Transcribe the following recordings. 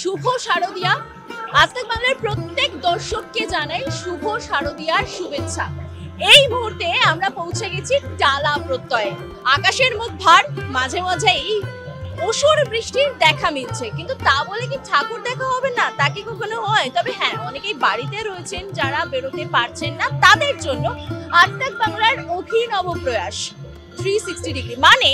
শুভ শারদিয়া। আজতাক বাংলার প্রত্যেক দর্শককে জানাই শুভ শারদিয়ার শুভেচ্ছা। এই মুহূর্তে আমরা পৌঁছে গেছি টালা প্রত্যয়ে। আকাশের মুখ ভার, মাঝে মাঝেই অসুর বৃষ্টির দেখা মিলছে, কিন্তু তা বলে কি ঠাকুর দেখা হবে না? তা কি কখনো হয়? তবে হ্যাঁ, অনেকেই বাড়িতে রয়েছেন যারা বেরোতে পারছেন না, তাদের জন্য আজতাক বাংলার অভিনব প্রয়াস 360 ডিগ্রি। মানে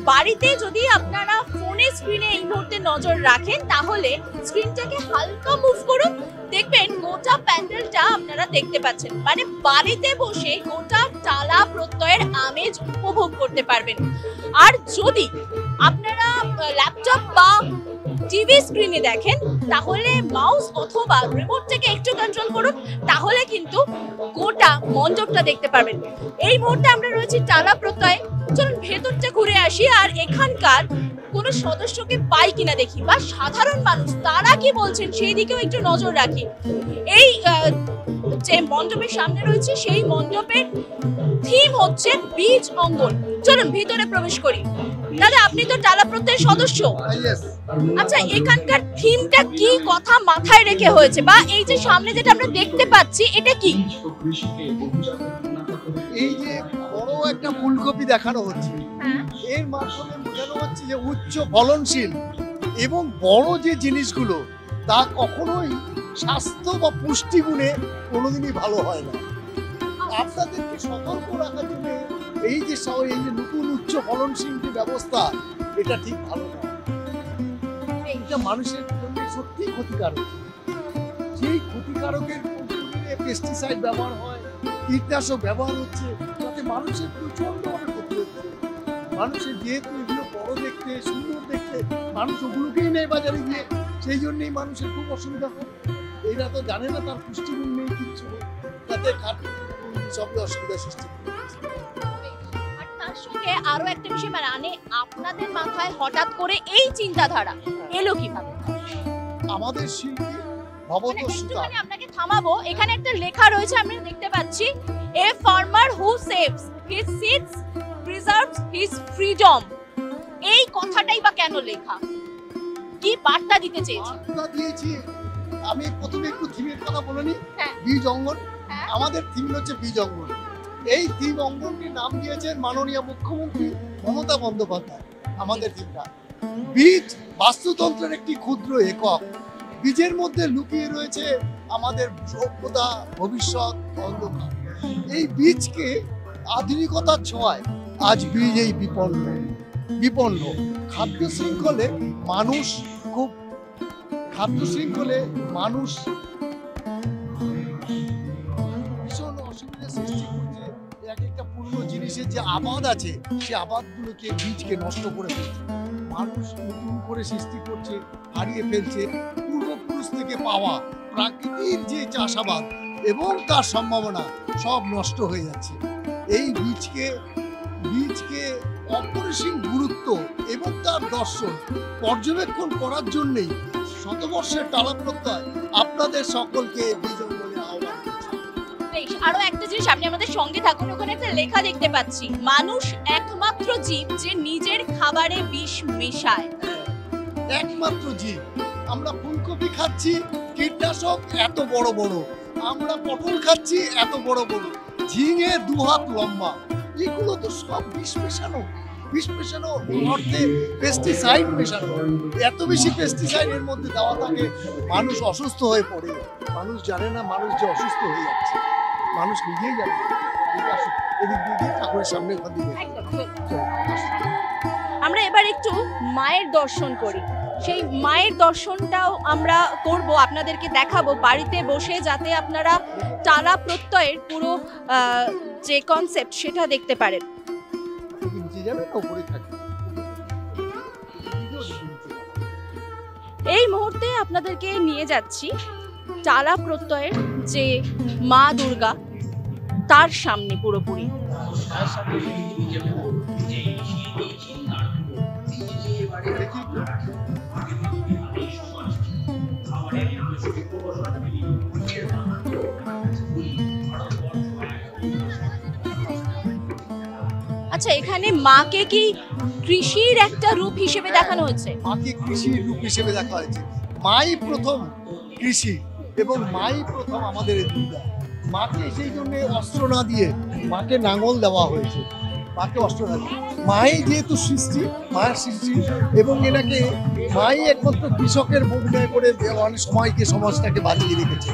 বাড়িতে যদি আপনারা ফোনের স্ক্রিনে এই মুহূর্তে নজর রাখেন, তাহলে স্ক্রিনটাকে হালকা মুভ করুন, দেখবেন গোটা প্যান্ডেলটা আপনারা দেখতে পাচ্ছেন। মানে বাড়িতে বসে গোটা টালা প্রত্যয়ের আমেজ উপভোগ করতে পারবেন। আর যদি আপনারা ল্যাপটপ বা টিভি স্ক্রিনে দেখেন, তাহলে মাউস অথবা রিমোট থেকে একটু কন্ট্রোল করুন, তাহলে কিন্তু গোটা মণ্ডপটা দেখতে পারবেন। এই মুহূর্তে আমরা রয়েছি টালা প্রত্যয়ে। চলুন ভেতরটা ঘুরে আসি, আর এখানকার কোনো সদস্যকে পাই কিনা দেখি, বা সাধারণ মানুষ তারা কি বলছেন সেই দিকেও একটু নজর রাখি। এই যে মণ্ডপের সামনে রয়েছে, সেই মণ্ডপের থিম হচ্ছে বীজ অঙ্গন। চলুন ভিতরে প্রবেশ করি। দাদা, আপনি তো টালা প্রত্যয়ের সদস্য। আচ্ছা, এখানকার থিমটা কি কথা মাথায় রেখে হয়েছে, বা এই যে সামনে যেটা আমরা দেখতে পাচ্ছি এটা কি? এই যে বড় একটা ফুলকপি দেখানো হচ্ছে, এর মাধ্যমে বোঝানো হচ্ছে যে উচ্চ ফলনশীল এবং বড় যে জিনিসগুলো তা কখনোই স্বাস্থ্য বা পুষ্টিগুণে কোনোদিনই ভালো হয় না। আপনাদেরকে সতর্ক রাখার জন্য এই যে নতুন উচ্চ ফলনশীল যে ব্যবস্থা, এটা ঠিক ভালো না। এইটা মানুষের জন্য সত্যি ক্ষতিকারক। সেই ক্ষতিকারকের পেস্টিসাইড ব্যবহার হয়, কীটনাশক ব্যবহার হচ্ছে, যাতে মানুষের প্রচন্ডভাবে ক্ষতি হচ্ছে। মানুষের যেহেতু এগুলো বড় দেখতে, সুন্দর দেখতে, মানুষ ওগুলোকেই নেয় বাজারে গিয়ে, সেই জন্যই মানুষের খুব অসুবিধা হয়। এরা তো জানে না তার পুষ্টিগুণ নেই, কিচ্ছু নেই, তাতে সবই অসুবিধার সৃষ্টি করছে। আর তার সঙ্গে আরো একটা বিষয়, মানে আপনাদের মাথায় হঠাৎ করে এই চিন্তাধারা এলো কিভাবে? আমাদের শিল্পী ভবত সুতা, আপনাকে থামাবো, এখানে একটা লেখা রয়েছে আমরা দেখতে পাচ্ছি, a farmer who saves his seeds preserves his freedom. এই কথাটাই বা কেন লেখা? কি বার্তা দিতে চেয়েছি? বার্তা দিয়েছি। আমি প্রথমে একটু থিমের কথা বলে নিই। হ্যাঁ। বীজ অঙ্গন। হ্যাঁ। আমাদের থিম হচ্ছে বীজ অঙ্গন। এই থিম অঙ্গনটির নাম দিয়েছেন মাননীয় মুখ্যমন্ত্রী মমতা বন্দ্যোপাধ্যায়। আমাদের থিমটা বীজ বাস্তুতন্ত্রের একটি ক্ষুদ্র একক। বীজের মধ্যে লুকিয়ে রয়েছে আমাদের সভ্যতা, ভবিষ্যৎ, অন্ধকার। এই বীজকে আধুনিকতার ছোঁয়ায় আজ বীজ এই বিপন্ন। খাদ্য শৃঙ্খলে মানুষ ভীষণ অসুবিধার সৃষ্টি করছে। এক একটা পুরনো জিনিসের যে আবাদ আছে, সে আবাদগুলোকে, বীজকে নষ্ট করে ফেলছে। মানুষ নতুন করে সৃষ্টি করছে, হারিয়ে ফেলছে পূর্বপুরুষ থেকে পাওয়া প্রাকৃতিক যে চাষাবাদ এবং তার সম্ভাবনা, সব নষ্ট হয়ে যাচ্ছে। এই বীজকে অপরিসীম গুরুত্ব এবং তার দর্শন পর্যবেক্ষণ করার জন্যই শতবর্ষের টালা প্রত্যয় আপনাদের সকলকে বীজ অঙ্গনে আহ্বান করছে। আরো একটা জিনিস, আপনি আমাদের সঙ্গে থাকুন। ওখানে একটা লেখা দেখতে পাচ্ছি, মানুষ একমাত্র জীব যে নিজের খাবারে বিষ মেশায়। একমাত্র জীব। আমরা ফুলকপি খাচ্ছি, কীটনাশক এত বড় বড়, আমরা পটল খাচ্ছি এত বড় বড়, ঝিঙে 2 হাত লম্বা, এগুলো তো সব বিষ মেশানো অর্থে পেস্টিসাইড মেশানো। এত বেশি পেস্টিসাইড এর মধ্যে দেওয়া থাকে, মানুষ অসুস্থ হয়ে পড়ে। মানুষ জানে না মানুষ যে অসুস্থ হয়ে যাচ্ছে, মানুষ নিজেই জানে। এদিক দিয়ে ঠাকুরের সামনে আমরা এবার একটু মায়ের দর্শন করি। সেই মায়ের দর্শনটাও আমরা করব, আপনাদেরকে দেখাবো বাড়িতে বসে, যাতে আপনারা টালা প্রত্যয়ের পুরো যে কনসেপ্ট সেটা দেখতে পারেন। এই মুহূর্তে আপনাদেরকে নিয়ে যাচ্ছি টালা প্রত্যয়ের যে মা দুর্গা, তার সামনে পুরোপুরি। আচ্ছা, এখানে মাকে কি কৃষির একটা রূপ হিসেবে দেখানো হচ্ছে। মাকে কৃষির রূপ হিসেবে দেখা হয়েছে। মাই প্রথম কৃষি এবং মাই প্রথম আমাদের এই দুর্গা। মাকে সেই জন্য অস্ত্র না দিয়ে মাকে নাঙল দেওয়া হয়েছে, মাকে অস্ত্র না দিয়ে। মাই যেহেতু সৃষ্টি, মায়ের সৃষ্টি, এবং এনাকে মাই একমাত্র কৃষকের অভিনয় করে অনেক সময়কে সমাজটাকে বাঁচিয়ে রেখেছে।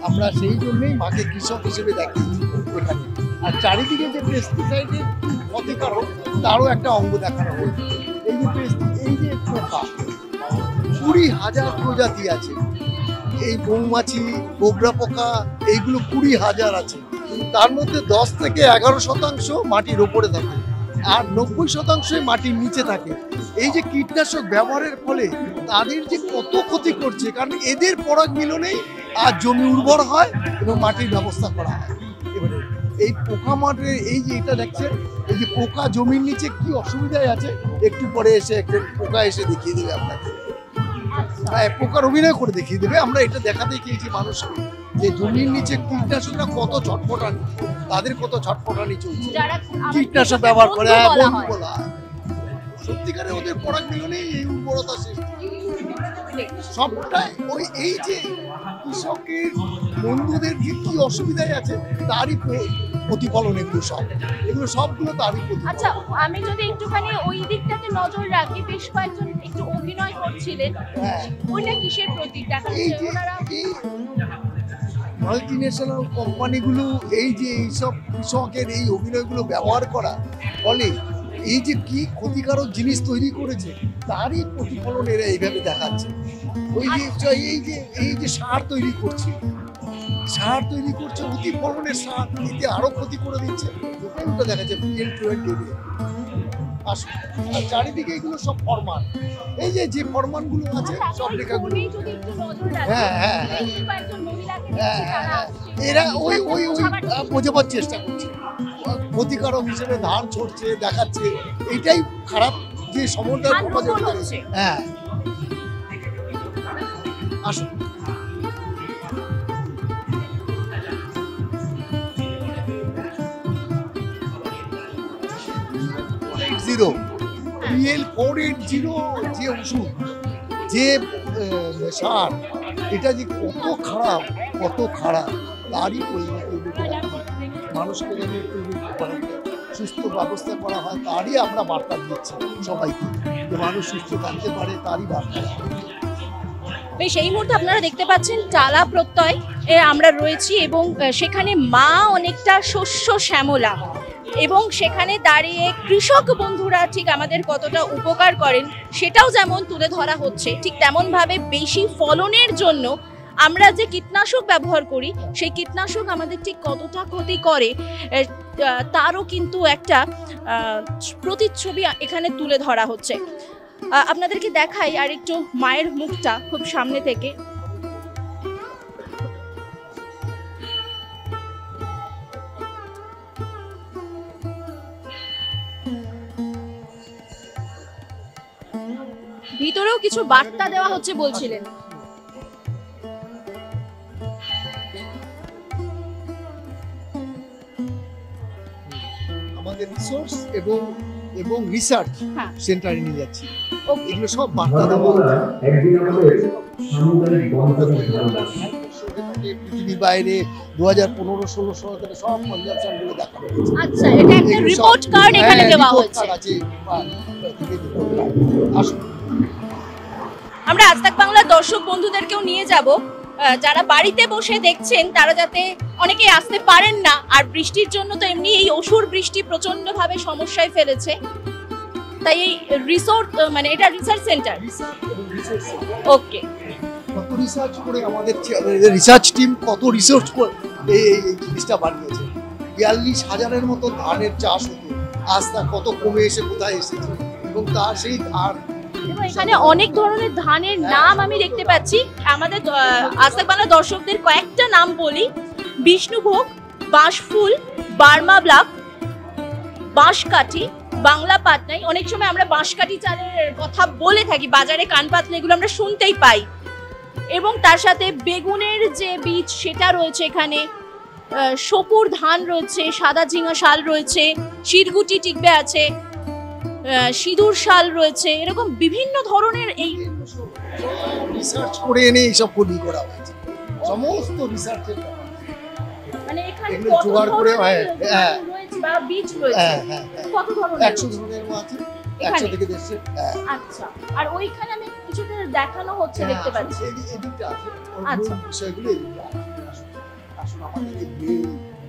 আমরা সেই জন্যই মাকে কৃষক হিসেবে দেখি এখানে। আর চারিদিকে যে পেস্টিসাইডের ক্ষতিকারক তারও একটা অঙ্গ দেখানো হয়েছে। এই যে এই যে পোকা, 20,000 প্রজাতি আছে। এই মৌমাছি, গোবরা পোকা, এইগুলো 20,000 আছে। তার মধ্যে 10 থেকে 11% মাটির ওপরে থাকে, আর 90% মাটির নিচে থাকে। এই যে কীটনাশক ব্যবহারের ফলে তাদের যে কত ক্ষতি করছে, কারণ এদের পরাগ মিলনেই আর জমি উর্বর হয় এবং মাটির ব্যবস্থা করা হয়। এবারে এই পোকা মাঠে এই যে এটা দেখছেন, এই যে পোকা জমির নিচে কি অসুবিধায় আছে, একটু পরে এসে একটা পোকা এসে দেখিয়ে দেবে আপনাকে। হ্যাঁ, পোকার অভিনয় করে দেখিয়ে দেবে। আমরা এটা দেখাতে চেয়েছি মানুষকে যে জমির নিচে কীটনাশকরা কত ছটফটানি, তাদের কত ছটফটানি চলছে, কীটনাশক ব্যবহার করে বন্ধু বলা হয়। সত্যিকারে ওদের পরাগ মিলনেই এই উর্বরতা সৃষ্টি। সবটাই ওই এই যে কৃষকের বন্ধুদের যে কি অসুবিধায় আছে তারই প্রতিফলন। এগুলো সবগুলো তারই প্রতিফলন। আচ্ছা, আমি যদি একটুখানি ওই দিকটাতে নজর রাখি, বেশ কয়েকজন একটু অভিনয় করছিলেন, ওইটা কিসের প্রতীক দেখা যাচ্ছে? ওনারা মাল্টিন্যাশনাল কোম্পানিগুলো এই যে এইসব কৃষকের এই অভিনয়গুলো ব্যবহার করা ফলে এই যে কি ক্ষতিকারক জিনিস তৈরি করেছে তারই প্রতিফলন এরা এইভাবে দেখাচ্ছে। ওই যে এই যে সার তৈরি করছে, অতি ফলনের সার, এতে আরো ক্ষতি করে দিচ্ছে। ওটা দেখা যায় আর চারিদিকে এগুলো সব ফরমান। এই যে ফরমান গুলো আছে সব লেখাগুলো, হ্যাঁ, এরা ওই বোঝাবার চেষ্টা করছে, ক্ষতিকারক হিসেবে ধান ছড়ছে, দেখাচ্ছে। এটাই খারাপ যে সমন্বয় হচ্ছে। হ্যাঁ, আসুন। PL480 যে ওষুধ, যে সার, এটা যে কত খারাপ তারই মানুষকে যেন একটু সুস্থ ব্যবস্থা করা হয়, তারই আমরা বার্তা দিচ্ছি সবাইকে, যে মানুষ সুস্থ থাকতে পারে, তারই বার্তা। বেশ, এই মুহূর্তে আপনারা দেখতে পাচ্ছেন টালা প্রত্যয় আমরা রয়েছি, এবং সেখানে মা অনেকটা শস্য শ্যামলা, এবং সেখানে দাঁড়িয়ে কৃষক বন্ধুরা ঠিক আমাদের কতটা উপকার করেন সেটাও যেমন তুলে ধরা হচ্ছে, ঠিক তেমনভাবে বেশি ফলনের জন্য আমরা যে কীটনাশক ব্যবহার করি সেই কীটনাশক আমাদের ঠিক কতটা ক্ষতি করে তারও কিন্তু একটা প্রতিচ্ছবি এখানে তুলে ধরা হচ্ছে। আপনাদেরকে দেখাই আর একটু মায়ের মুখটা খুব সামনে থেকে। ভিতরেও কিছু বার্তা দেওয়া হচ্ছে বলছিলেন। আমাদের রিসোর্স এবং রিসার্চ সেন্টারে নিয়ে যাচ্ছি, এগুলো সব বার্তা দেওয়া পৃথিবীর বাইরে 2015-16 সাল থেকে সব কনজাম্পশনগুলো দেখানো হয়েছে। আচ্ছা, এটা একটা রিপোর্ট কার্ড এখানে দেওয়া হয়েছে। আমরা আজ তাক বাংলার দর্শক বন্ধুদেরকেও নিয়ে যাব, যারা বাড়িতে বসে দেখছেন তারা যাতে, অনেকেই আসতে পারেন না, আর বৃষ্টির জন্য তো এমনি এই অসুর বৃষ্টি প্রচন্ডভাবে সমস্যায় ফেলেছে, তাই এই রিসোর্ট মানে এটা রিসার্চ সেন্টার। ওকে, কত রিসার্চ করে আমাদের রিসার্চ টিম কত রিসার্চ করে এই জিনিসটা বানিয়েছে। 42,000-এর মতো ধানের চাষ হতো, আজ তা কত কমে এসে কোথায় এসেছে, এবং তার সেই ধান এখানে অনেক ধরনের ধানের নাম আমি দেখতে পাচ্ছি। আমাদের আজ তাক বাংলা দর্শকদের কয়েকটা নাম বলি: বিষ্ণুভোগ, বাঁশফুল, বার্মা ব্লক, বাঁশকাঠি, বাংলা পাটনাই। অনেক সময় আমরা বাঁশকাঠি চালের কথা বলে থাকি, বাজারে কান পাতলে এগুলো আমরা শুনতেই পাই। এবং তার সাথে বেগুনের যে বীজ সেটা রয়েছে এখানে, সপুর ধান রয়েছে, সাদা ঝিঙা শাল রয়েছে, শিরগুটি টিকবে আছে, সিঁদুর শাল রয়েছে, এরকম বিভিন্ন ধরনের এই রিসার্চ করে এনে এইসব তৈরি করা হয়েছে, সমস্ত রিসার্চের মানে এখানে এগুলো কত জোগাড় করে, ধরনের হ্যাঁ, রয়েছে বা বীজ রয়েছে, হ্যাঁ হ্যাঁ হ্যাঁ, কত ধরনের 100 ধরনের আছে, 100 এখানে? থেকে 150। হ্যাঁ আচ্ছা, আর ওইখানে আমি কিছুটা দেখানো হচ্ছে দেখতে পাচ্ছি। এদিকটা আছে, ওর আচ্ছা। মূল বিষয়গুলো এদিকটা আছে। আসুন আমাদের এই মেয়ে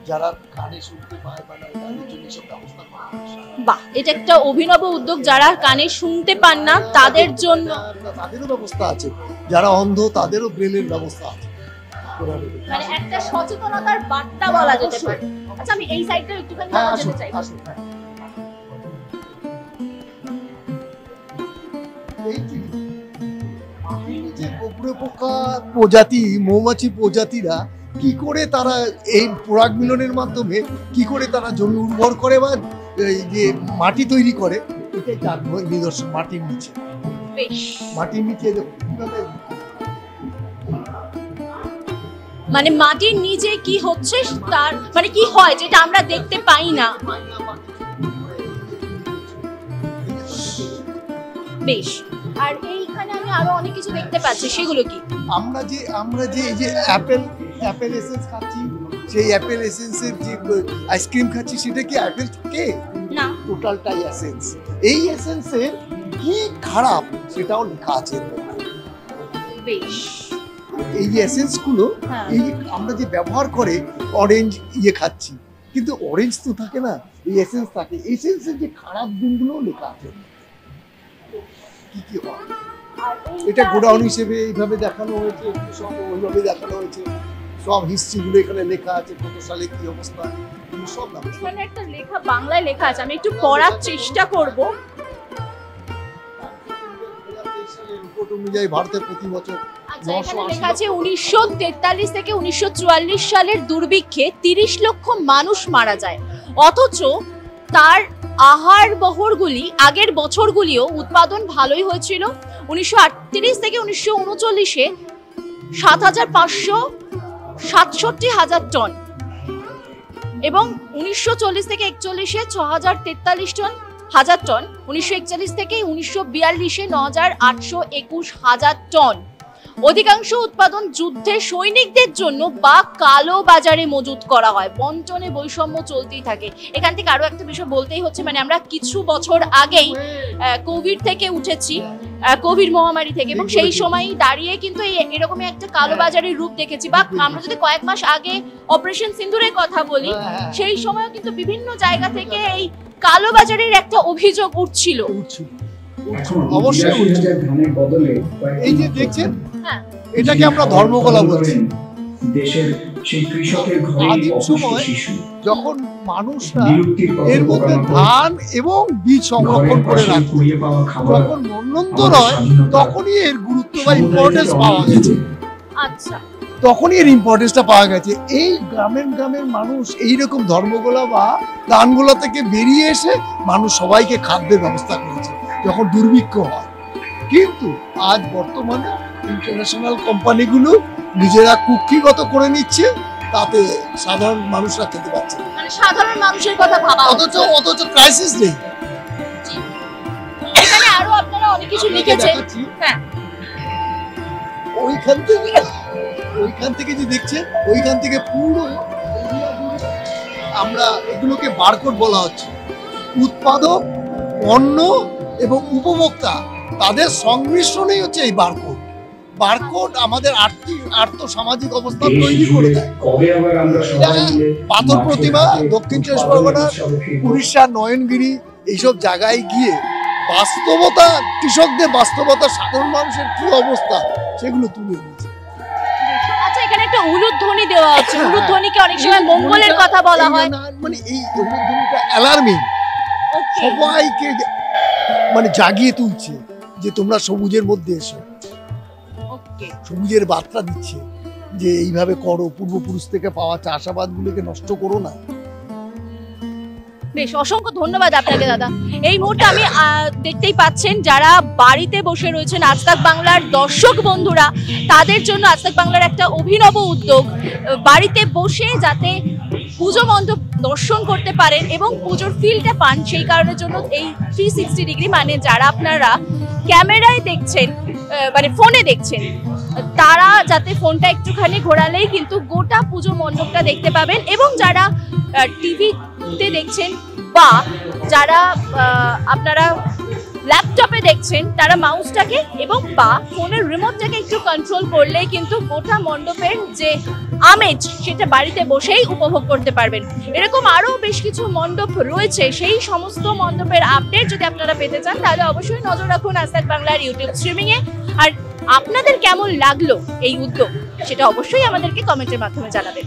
যারা কানে শুনতে পায় বা না, তাদের জন্য সব ব্যবস্থা করা হয়েছে। বাহ, এটা একটা অভিনব উদ্যোগ। যারা কানে শুনতে পান না তাদের জন্য, তাদেরও ব্যবস্থা আছে, যারা অন্ধ তাদেরও ব্রেলের ব্যবস্থা আছে। মানে একটা সচেতনতার বার্তা বলা যেতে পারে। আচ্ছা, আমি এই সাইডটা একটুখানি হ্যাঁ, যেতে আসুন চাই। আসুন, হ্যাঁ। এই যে কোবরে পোকা প্রজাতি, মৌমাছি প্রজাতিরা কি করে তারা এই পরাগ মিলনের মাধ্যমে কি করে তারা জমি উর্বর করে বা এই যে মাটি তৈরি করে, এটাই তার নিদর্শন। মাটির নিচে, বেশ, মাটির নিচে দেখুন কিভাবে মানে মাটির নিচে কি হচ্ছে তার মানে কি হয় যেটা আমরা দেখতে পাই না। বেশ, আর এইখানে আমি আরো অনেক কিছু দেখতে পাচ্ছি, সেগুলো কি? আমরা যে এই যে অ্যাপেল এসেন্স খাচ্ছি, সেই অ্যাপেল এসেন্সের যে আইসক্রিম খাচ্ছি, সেটা কি অ্যাপেল থেকে না, টোটালটাই এসেন্স। এই এসেন্সের কি খারাপ সেটাও লেখা আছে এর মধ্যে। বেশ, এই যে এসেন্স গুলো, হ্যাঁ। এই যে আমরা যে ব্যবহার করে অরেঞ্জ খাচ্ছি, কিন্তু অরেঞ্জ তো থাকে না, এই এসেন্স থাকে। এসেন্সের যে খারাপ গুণগুলো লেখা আছে কি কি হয়। আর এটা গোডাউন হিসেবে এইভাবে দেখানো হয়েছে, সব ওইভাবে দেখানো হয়েছে, সব হিস্ট্রি গুলো এখানে লেখা আছে, কত সালে কি অবস্থা, সব ব্যবস্থা। এখানে একটা লেখা, বাংলায় লেখা আছে, আমি একটু পড়ার চেষ্টা করব। রিপোর্ট অনুযায়ী ভারতের প্রতি বছর আচ্ছা, এখানে লেখা আছে 1943 থেকে 1944 সালের দুর্ভিক্ষে 30 লক্ষ মানুষ মারা যায়, অথচ তার আহার বহরগুলি আগের বছরগুলিও উৎপাদন ভালোই হয়েছিল। 1938 থেকে 1939-এ 7,567,000 টন এবং 1940 থেকে 41-এ 6,043 টন, 1941 থেকে 1942-এ 9,821,000 টন। অধিকাংশ উৎপাদন যুদ্ধে সৈনিকদের জন্য বা কালো বাজারে মজুত করা হয়। বন্টনে বৈষম্য চলতেই থাকে। এখান থেকে আরো একটা বিষয় বলতেই হচ্ছে, মানে আমরা কিছু বছর আগেই কোভিড থেকে উঠেছি, কোভিড মহামারী থেকে, এবং সেই সময় দাঁড়িয়ে কিন্তু এরকমই একটা কালো বাজারের রূপ দেখেছি। বা আমরা যদি কয়েক মাস আগে অপারেশন সিন্দুরের কথা বলি, সেই সময়ও কিন্তু বিভিন্ন জায়গা থেকে এই কালো বাজারের একটা অভিযোগ উঠছিল। অবশ্যই উঠছে। এই যে দেখছেন, হ্যাঁ, এটাকে আমরা ধর্মকলা বলছি। দেশের সেই কৃষকের ঘরে আদিম অপুষ্ট সময় শিশু যখন মানুষরা বিলুপ্তির পথে এর মধ্যে পদার্পণ, ধান এবং বীজ সংরক্ষণ ঘরের করে পাশে রাখতো, কুড়িয়ে পাওয়া খাবার যখন মন্বন্তর হয় তখনই এর গুরুত্ব বা সমুদ্র ইম্পর্টেন্স থেকে পাওয়া অনেক গেছে। আচ্ছা, তখনই এর ইম্পর্টেন্সটা পাওয়া গেছে। এই গ্রামের মানুষ এইরকম ধর্মগোলা বা গানগুলো থেকে বেরিয়ে এসে মানুষ সবাইকে খাদ্যের ব্যবস্থা করেছে যখন দুর্ভিক্ষ হয়। কিন্তু আজ বর্তমানে ইন্টারন্যাশনাল কোম্পানিগুলো নিজেরা কুক্ষিগত করে নিচ্ছে, তাতে সাধারণ মানুষরা খেতে পাচ্ছে না। মানে সাধারণ মানুষের কথা ভাবা হচ্ছে। অথচ ক্রাইসিস নেই। এখানে আরো আপনারা অনেক কিছু আপনাকে লিখেছেন। দেখাচ্ছি, হ্যাঁ, ওইখান থেকে যে দেখছেন, ওইখান থেকে পুরো area জুড়ে আমরা এগুলোকে বারকোড বলা হচ্ছে। উৎপাদক, পণ্য এবং উপভোক্তা তাদের সংমিশ্রণই হচ্ছে এই বারকোড। বারকোড আমাদের আর্থ সামাজিক অবস্থা দেশ তৈরি করে জুড়ে দেয়। কবে আবার আমরা সবাই মিলে পাথর মাঠে প্রতিমা, ঘাটে দক্ষিণ চব্বিশ উৎপাদনের পরগনার উৎসবে ফিরবো। উড়িষ্যা, নয়নগিরি, এইসব জায়গায় গিয়ে বাস্তবতা, কৃষকদের বাস্তবতা, সাধারণ মানুষের কি অবস্থা, সেগুলো তুলে এনেছে। আচ্ছা, এখানে একটা উলুধ্বনি দেওয়া হচ্ছে। উলুধ্বনিকে অনেক সময় মঙ্গলের কথা বলা হয়। মানে এই উলুধ্বনিটা অ্যালার্মিং, Okay. সবাইকে মানে জাগিয়ে তুলছে যে তোমরা সবুজের মধ্যে এসো, Okay. সবুজের বার্তা দিচ্ছে যে এইভাবে করো, পূর্বপুরুষ থেকে পাওয়া চাষাবাদগুলোকে নষ্ট করো না। বেশ, অসংখ্য ধন্যবাদ আপনাকে দাদা। এই মুহূর্তে আমি দেখতেই পাচ্ছেন যারা বাড়িতে বসে রয়েছেন আজ তাক বাংলার দর্শক বন্ধুরা, তাদের জন্য আজ তাক বাংলার একটা অভিনব উদ্যোগ, বাড়িতে বসে যাতে পুজো মণ্ডপ দর্শন করতে পারেন এবং পুজোর ফিলটা পান, সেই কারণের জন্য এই 360 ডিগ্রি, মানে যারা আপনারা ক্যামেরায় দেখছেন মানে ফোনে দেখছেন, তারা যাতে ফোনটা একটুখানি ঘোরালেই কিন্তু গোটা পুজো মণ্ডপটা দেখতে পাবেন, এবং যারা টিভিতে দেখছেন বা যারা আপনারা ল্যাপটপে দেখছেন, তারা মাউসটাকে এবং বা ফোনের রিমোটটাকে একটু কন্ট্রোল করলেই কিন্তু গোটা মণ্ডপের যে আমেজ সেটা বাড়িতে বসেই উপভোগ করতে পারবেন। এরকম আরও বেশ কিছু মণ্ডপ রয়েছে, সেই সমস্ত মণ্ডপের আপডেট যদি আপনারা পেতে চান তাহলে অবশ্যই নজর রাখুন আজ তাক বাংলার ইউটিউব স্ট্রিমিংয়ে। আর আপনাদের কেমন লাগলো এই উদ্যোগ সেটা অবশ্যই আমাদেরকে কমেন্টের মাধ্যমে জানাবেন।